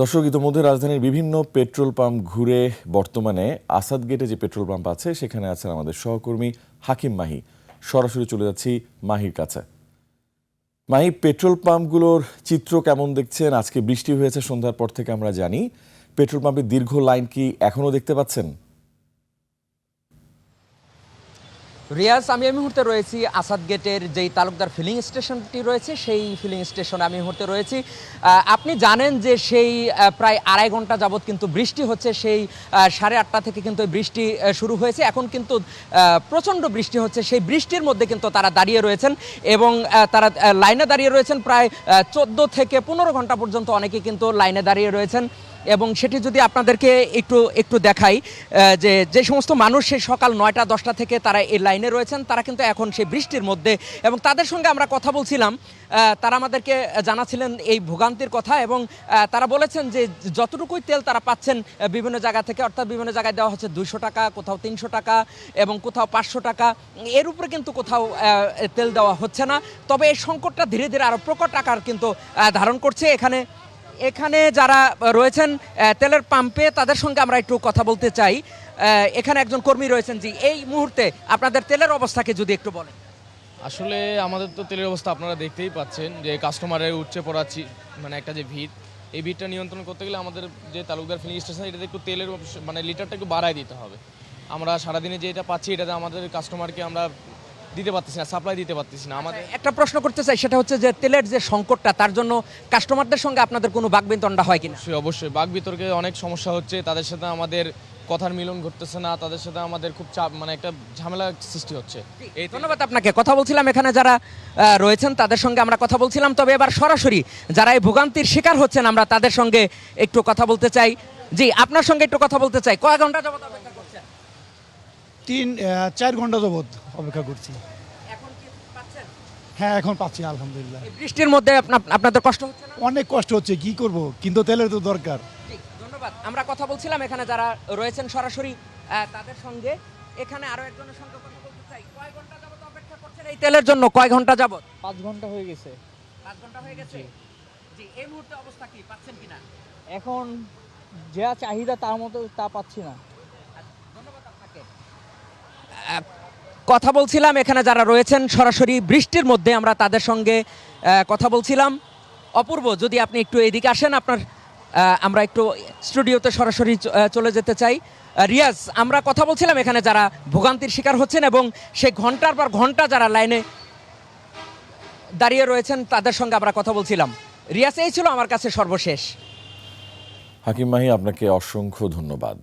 দর্শক, ইতোমধ্যে রাজধানীর বিভিন্ন পেট্রোল পাম্প ঘুরে বর্তমানে আসাদ গেটে যে পেট্রোল পাম্প আছে সেখানে আছেন আমাদের সহকর্মী হাকিম মাহি। সরাসরি চলে যাচ্ছি মাহির কাছে। মাহি, পেট্রোল পাম্পগুলোর চিত্র কেমন দেখছেন? আজকে বৃষ্টি হয়েছে সন্ধ্যার পর থেকে আমরা জানি। পেট্রোল পাম্পের দীর্ঘ লাইন কি এখনো দেখতে পাচ্ছেন? রিয়াজ, আমি এই মুহূর্তে রয়েছি আসাদ গেটের যেই তালুকদার ফিলিং স্টেশনটি রয়েছে সেই ফিলিং স্টেশনে আমি মুহূর্তে রয়েছি। আপনি জানেন যে সেই প্রায় আড়াই ঘন্টা যাবৎ কিন্তু বৃষ্টি হচ্ছে। সেই 8:30 থেকে কিন্তু বৃষ্টি শুরু হয়েছে। এখন কিন্তু প্রচণ্ড বৃষ্টি হচ্ছে। সেই বৃষ্টির মধ্যে কিন্তু তারা দাঁড়িয়ে রয়েছেন এবং তারা লাইনে দাঁড়িয়ে রয়েছেন প্রায় 14 থেকে 15 ঘন্টা পর্যন্ত অনেকে কিন্তু লাইনে দাঁড়িয়ে রয়েছেন। এবং সেটি যদি আপনাদেরকে একটু দেখাই, যে সমস্ত মানুষ সেই সকাল 9টা-10টা থেকে তারা এই লাইনে রয়েছেন, তারা কিন্তু এখন সেই বৃষ্টির মধ্যে, এবং তাদের সঙ্গে আমরা কথা বলছিলাম, তারা আমাদেরকে জানাচ্ছিলেন এই ভোগান্তির কথা। এবং তারা বলেছেন যে যতটুকুই তেল তারা পাচ্ছেন বিভিন্ন জায়গা থেকে, অর্থাৎ বিভিন্ন জায়গায় দেওয়া হচ্ছে 200 টাকা, কোথাও 300 টাকা এবং কোথাও 500 টাকা, এর উপরে কিন্তু কোথাও তেল দেওয়া হচ্ছে না। তবে এই সংকটটা ধীরে ধীরে আরও প্রকট আকার কিন্তু ধারণ করছে। এখানে যারা রয়েছেন তেলের পাম্পে, তাদের সঙ্গে আমরা একটু কথা বলতে চাই। এখানে একজন কর্মী রয়েছেন। জি, এই মুহূর্তে আপনাদের তেলের অবস্থাকে যদি একটু বলেন। আসলে আমাদের তো তেলের অবস্থা আপনারা দেখতেই পাচ্ছেন, যে কাস্টমারের উঠছে পড়া মানে একটা যে ভিড়, এই ভিড়টা নিয়ন্ত্রণ করতে গেলে আমাদের যে তালুকদার ফিলিং স্টেশন, এটাতে একটু তেলের মানে লিটারটা একটু বাড়ায় দিতে হবে। আমরা সারাদিনে যেটা পাচ্ছি এটাতে আমাদের কাস্টমারকে আমরা দিতে পারতেছি না, সাপ্লাই দিতে পারতেছি না। আমাদের একটা প্রশ্ন করতে চাই, সেটা হচ্ছে যে তেলের যে সংকটটা, তার জন্য কাস্টমারদের সঙ্গে আপনাদের কোনো বাকবিতণ্ডা হয় কিনা? অবশ্যই বাক বিতর্কে অনেক সমস্যা হচ্ছে, তাদের সাথে আমাদের কথার মিলন ঘটতেছে না, তাদের সাথে আমাদের খুব চাপ, মানে একটা ঝামেলা সৃষ্টি হচ্ছে। ধন্যবাদ আপনাকে। কথা বলছিলাম এখানে যারা রয়েছেন তাদের সঙ্গে আমরা কথা বলছিলাম। তবে এবার সরাসরি যারা এই ভোগান্তির শিকার হচ্ছেন আমরা তাদের সঙ্গে একটু কথা বলতে চাই। জি, আপনার সঙ্গে একটু কথা বলতে চাই। কয় ঘন্টা যাবত অপেক্ষা করছেন? 3-4 ঘন্টা যাবত অপেক্ষা করছি। এখন কি পাচ্ছেন? হ্যাঁ, এখন পাচ্ছি আলহামদুলিল্লাহ। এই বৃষ্টির মধ্যে আপনাদের কষ্ট হচ্ছে না? অনেক কষ্ট হচ্ছে, কি করব, কিন্তু তেলের তো দরকার। ধন্যবাদ। আমরা কথা বলছিলাম এখানে যারা রয়েছেন সরাসরি তাদের সঙ্গে। এখানে আরো একজনের সঙ্গে কথা বলতে চাই। কয় ঘন্টা যাবত অপেক্ষা করছেন এই তেলের জন্য? কয় ঘন্টা যাবত? 5 ঘন্টা হয়ে গেছে। 5 ঘন্টা হয়ে গেছে। জি, এই মুহূর্তে অবস্থা কি, পাচ্ছেন কিনা? এখন যা চাহিদা তার মতো তা পাচ্ছি না। ধন্যবাদ আপনাকে। কথা বলছিলাম এখানে যারা রয়েছেন সরাসরি বৃষ্টির মধ্যে, আমরা তাদের সঙ্গে কথা বলছিলাম। অপূর্ব, যদি আপনি একটু এদিকে আসেন, আমরা একটু স্টুডিওতে সরাসরি চলে যেতে চাই। রিয়াজ, আমরা কথা বলছিলাম এখানে যারা ভোগান্তির শিকার হচ্ছেন এবং সেই ঘন্টার পর ঘন্টা যারা লাইনে দাঁড়িয়ে রয়েছেন তাদের সঙ্গে আমরা কথা বলছিলাম। রিয়াজ, এই ছিল আমার কাছে সর্বশেষ। হাকিম মাহি, আপনাকে অসংখ্য ধন্যবাদ।